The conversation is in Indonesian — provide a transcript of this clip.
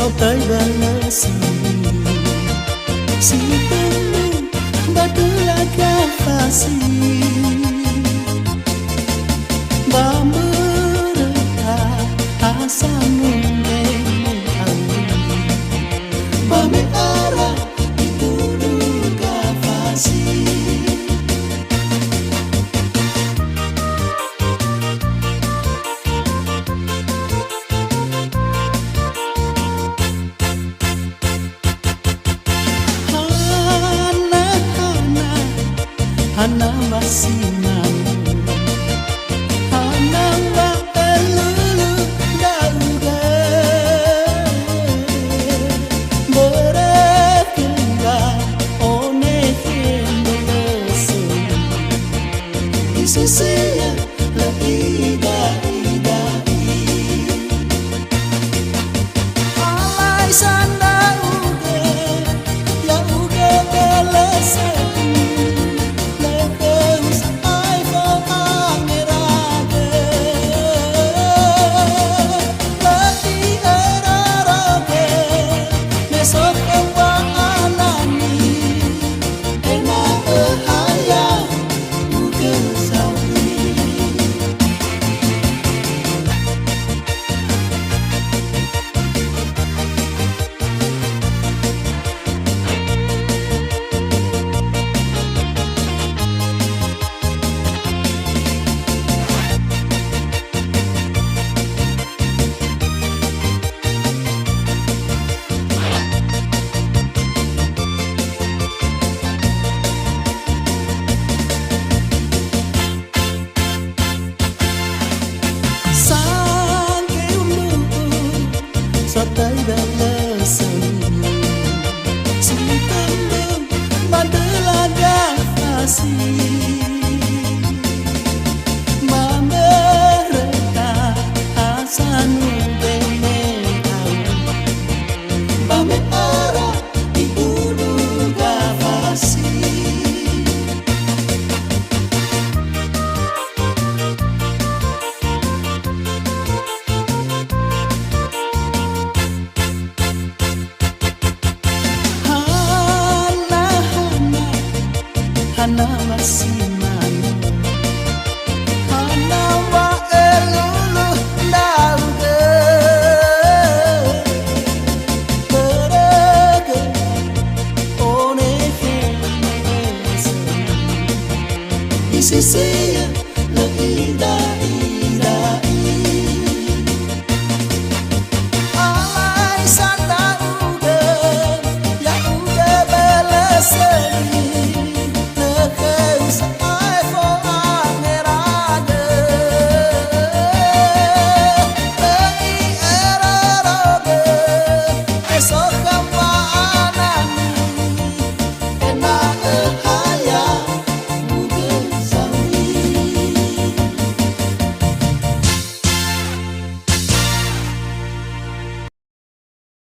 tới balasi si temu badulaga fasi ba mereka asamu ba me ara iduluga fasi Hana masinamu Hana wa elulu dauga Berekenga one hendolesu Isusia lebih dari Alai sana uge Ya uge belese Sotai balasan si temu badulaga fasi ma mereka asanu